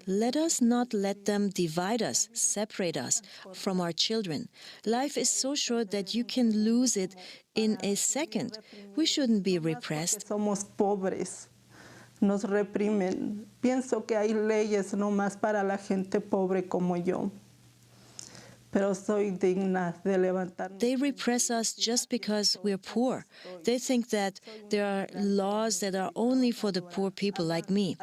S4: Let us not let them divide us, separate us from our children. Life is so short that you can lose it in a second. We shouldn't be repressed.
S18: Somos pobres. Nos reprimen. Pienso que hay leyes no más para la gente pobre como yo.
S4: They repress us just because we're poor. They think that there are laws that are only for the poor people like me.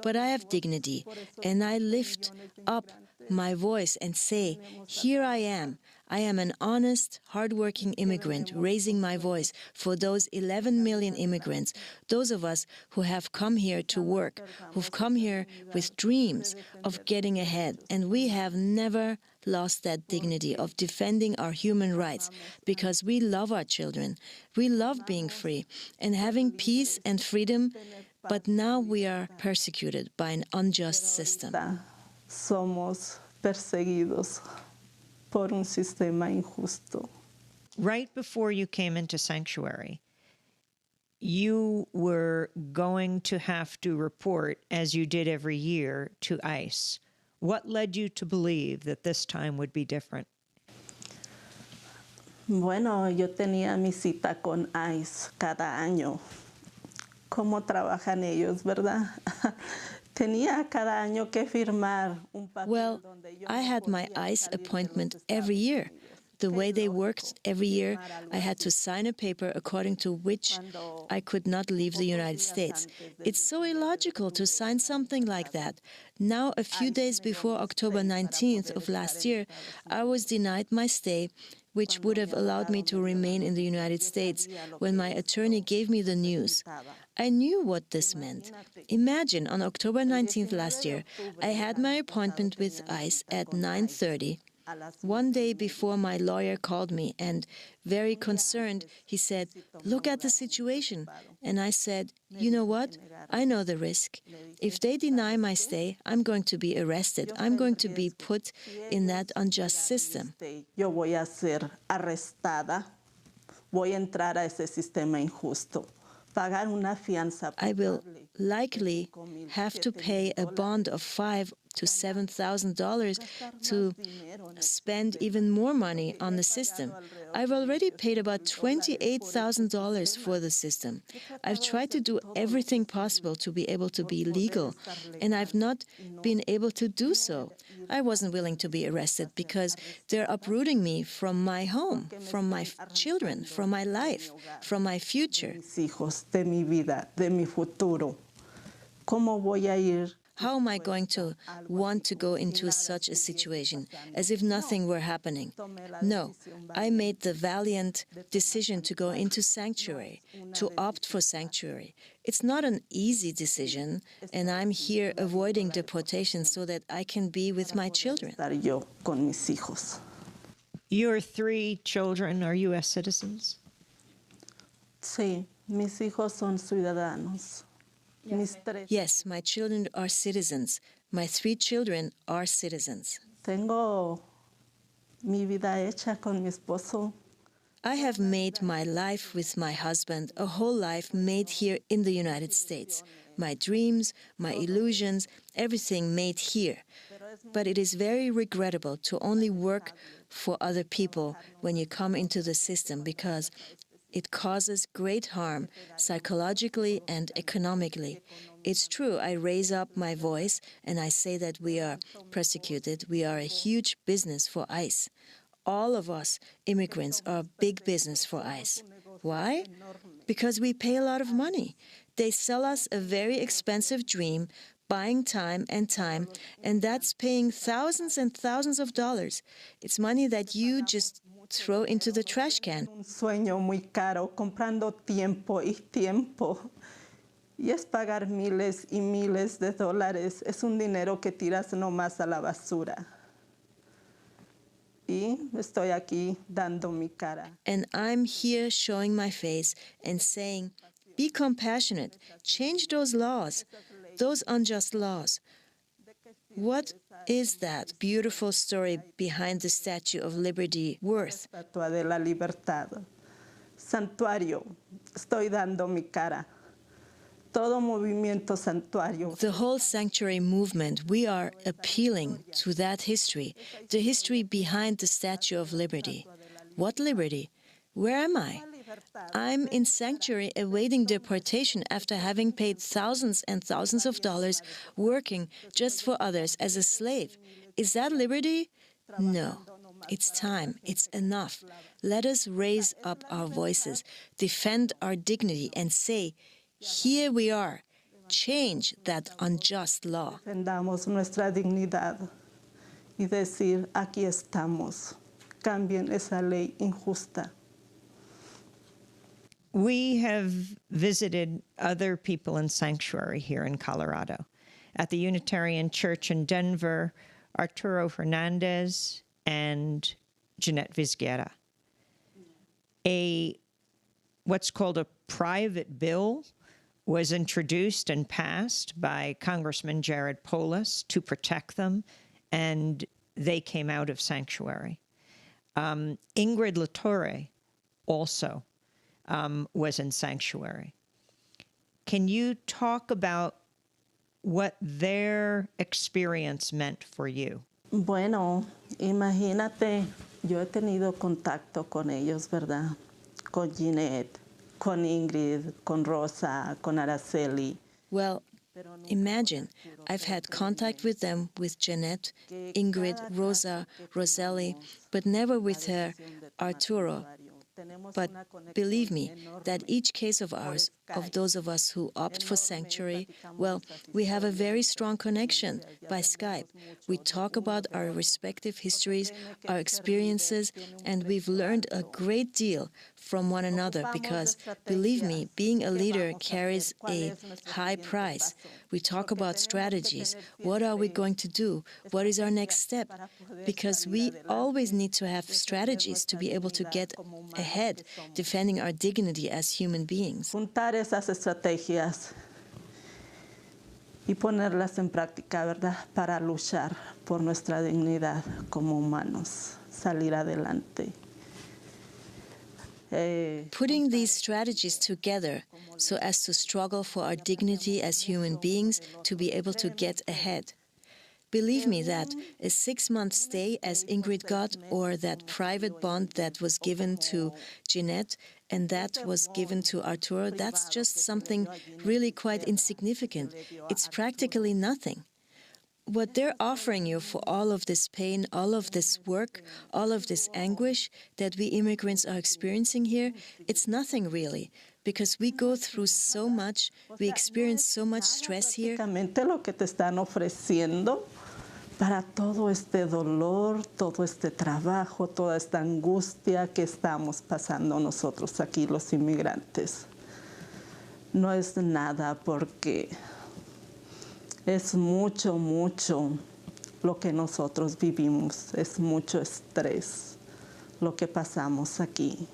S4: But I have dignity, and I lift up my voice and say, here I am. I am an honest, hardworking immigrant raising my voice for those 11 million immigrants, those of us who have come here to work, who've come here with dreams of getting ahead, and we have never lost that dignity of defending our human rights because we love our children. We love being free and having peace and freedom, but now we are persecuted by an unjust system.
S18: Somos perseguidos por un sistema injusto.
S1: Right before you came into sanctuary, you were going to have to report, as you did every year, to ICE. What led you to believe that this time would be different?
S18: Bueno, yo tenía mi cita con ICE cada año. ¿Cómo trabajan ellos, verdad? Tenía cada año que firmar un papel.
S4: Well, I had my ICE appointment every year. The way they worked every year, I had to sign a paper according to which I could not leave the United States. It's so illogical to sign something like that. Now, a few days before October 19th of last year, I was denied my stay, which would have allowed me to remain in the United States when my attorney gave me the news. I knew what this meant. Imagine, on October 19th last year, I had my appointment with ICE at 9:30. One day before, my lawyer called me and, very concerned, he said, "Look at the situation." And I said, "You know what? I know the risk. If they deny my stay, I'm going to be arrested. I'm going to be put in that unjust system."
S18: Yo voy a ser arrestada. Voy a entrar a ese sistema injusto. Pagar una fianza.
S4: I will likely have to pay a bond of $5,000 to $7,000 to spend even more money on the system. I've already paid about $28,000 for the system. I've tried to do everything possible to be able to be legal, and I've not been able to do so. I wasn't willing to be arrested because they're uprooting me from my home, from my children, from my life, from my future.
S18: De mi vida, de mi futuro. ¿Cómo voy a ir?
S4: How am I going to want to go into such a situation, as if nothing were happening? No, I made the valiant decision to go into sanctuary, to opt for sanctuary. It's not an easy decision, and I'm here avoiding deportation so that I can be with my children.
S1: Your 3 children are U.S. citizens?
S18: Sí, mis hijos son ciudadanos.
S4: Yes, my children are citizens. My 3 children are citizens.
S18: Tengo mi vida hecha con mi esposo.
S4: I have made my life with my husband, a whole life made here in the United States. My dreams, my illusions, everything made here. But it is very regrettable to only work for other people when you come into the system, because it causes great harm psychologically and economically. It's true, I raise up my voice and I say that we are persecuted. We are a huge business for ICE. All of us immigrants are a big business for ICE. Why? Because we pay a lot of money. They sell us a very expensive dream, buying time, and that's paying thousands and thousands of dollars. It's money that you just throw into the trash can.
S18: Un sueño muy caro, comprando tiempo y tiempo. Y es pagar miles y miles de dólares. Es un dinero que tiras nomás a la basura. Y estoy aquí dando mi cara.
S4: And I'm here showing my face and saying, be compassionate. Change those laws, those unjust laws. What is that beautiful story behind the Statue of Liberty worth?
S18: Estatua de la Libertad. Santuario. Estoy dando mi cara. Todo movimiento santuario.
S4: The whole sanctuary movement, we are appealing to that history, the history behind the Statue of Liberty. What liberty? Where am I? I'm in sanctuary awaiting deportation after having paid thousands and thousands of dollars working just for others as a slave. Is that liberty? No. It's time. It's enough. Let us raise up our voices, defend our dignity, and say, here we are. Change that unjust law.
S18: Defendamos nuestra dignidad y decir, aquí estamos. Cambien esa ley injusta.
S1: We have visited other people in sanctuary here in Colorado. At the Unitarian Church in Denver, Arturo Hernandez and Jeanette Vizguera. What's called a private bill was introduced and passed by Congressman Jared Polis to protect them, and they came out of sanctuary. Ingrid Latore also was in sanctuary. Can you talk about what their experience meant for you?
S18: Bueno, imagínate, yo he tenido contacto con ellos, ¿verdad? Con Jeanette, con Ingrid, con Rosa, con Araceli.
S4: Well, Imagine, I've had contact with them, with Jeanette, Ingrid, Rosa, Roselli, but never with her, Arturo. But believe me, that each case of ours, of those of us who opt for sanctuary, well, we have a very strong connection by Skype. We talk about our respective histories, our experiences, and we've learned a great deal from one another because, believe me, being a leader carries a high price. We talk about strategies. What are we going to do? What is our next step? Because we always need to have strategies to be able to get ahead, defending our dignity as human beings.
S18: Juntar esas estrategias y ponerlas en práctica, ¿verdad? Para luchar por nuestra dignidad como humanos, salir adelante.
S4: Putting these strategies together so as to struggle for our dignity as human beings to be able to get ahead. Believe me that a 6-month stay as Ingrid got, or that private bond that was given to Jeanette and that was given to Arturo, that's just something really quite insignificant. It's practically nothing. What they're offering you for all of this pain, all of this work, all of this anguish that we immigrants are experiencing here, it's nothing really, because we go through so much, we experience so much stress here.
S18: Lo que te están ofreciendo para todo este dolor, todo este trabajo, toda esta angustia que estamos pasando nosotros aquí los inmigrantes. No es nada porque es mucho, mucho lo que nosotros vivimos, es mucho estrés lo que pasamos aquí.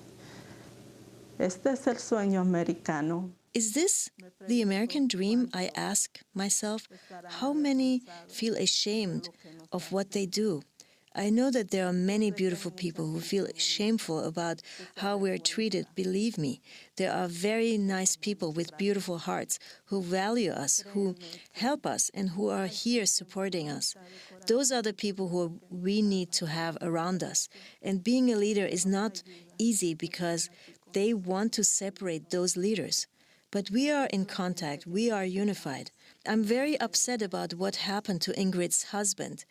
S18: Este es el sueño americano.
S4: Is this the American dream, I ask myself? How many feel ashamed of what they do? I know that there are many beautiful people who feel shameful about how we're treated. Believe me, there are very nice people with beautiful hearts who value us, who help us, and who are here supporting us. Those are the people who we need to have around us. And being a leader is not easy because they want to separate those leaders. But we are in contact, we are unified. I'm very upset about what happened to Ingrid's husband.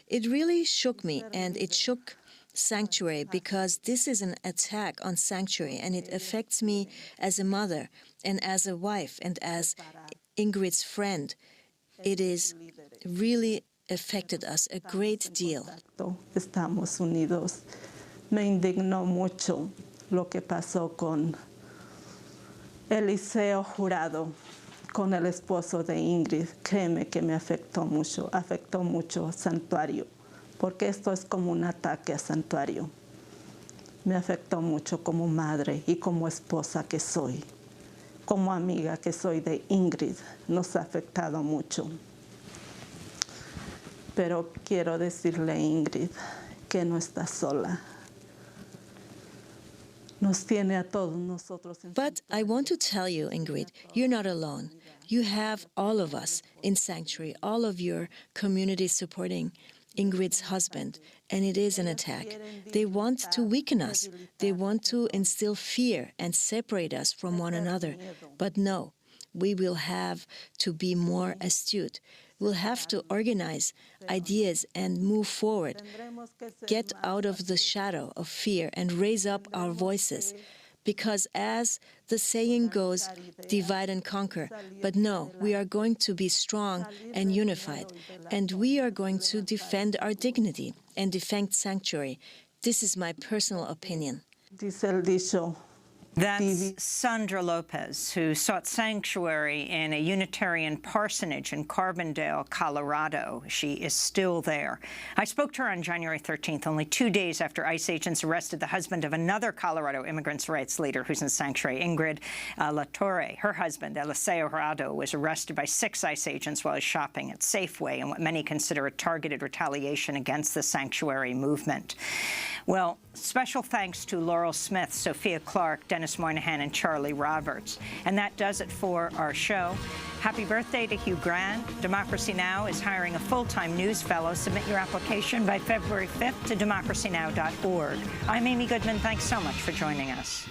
S4: It really shook me, and it shook Sanctuary, because this is an attack on Sanctuary, and it affects me as a mother, and as a wife, and as Ingrid's friend. It is really affected us a great deal.
S18: Estamos unidos. Me indignó mucho lo que pasó con Eliseo Jurado, con el esposo de Ingrid. Créeme que me afectó mucho Santuario, porque esto es como un ataque a Santuario. Me afectó mucho como madre y como esposa que soy, como amiga que soy de Ingrid. Nos ha afectado mucho. Pero quiero decirle a Ingrid que no está sola.
S4: But I want to tell you, Ingrid, you're not alone. You have all of us in Sanctuary, all of your community supporting Ingrid's husband, and it is an attack. They want to weaken us. They want to instill fear and separate us from one another. But no, we will have to be more astute. We'll have to organize ideas and move forward, get out of the shadow of fear and raise up our voices. Because as the saying goes, divide and conquer. But no, we are going to be strong and unified, and we are going to defend our dignity and defend Sanctuary. This is my personal opinion.
S18: Dice el dicho.
S1: That's Sandra Lopez, who sought sanctuary in a Unitarian parsonage in Carbondale, Colorado. She is still there. I spoke to her on January 13th, only 2 days after ICE agents arrested the husband of another Colorado immigrants' rights leader who's in sanctuary, Ingrid LaTorre. Her husband, Eliseo Jurado, was arrested by 6 ICE agents while he was shopping at Safeway in what many consider a targeted retaliation against the sanctuary movement. Well, special thanks to Laurel Smith, Sophia Clark, Dennis Moynihan, and Charlie Roberts. And that does it for our show. Happy birthday to Hugh Grant. Democracy Now! Is hiring a full-time news fellow. Submit your application by February 5th to democracynow.org. I'm Amy Goodman. Thanks so much for joining us.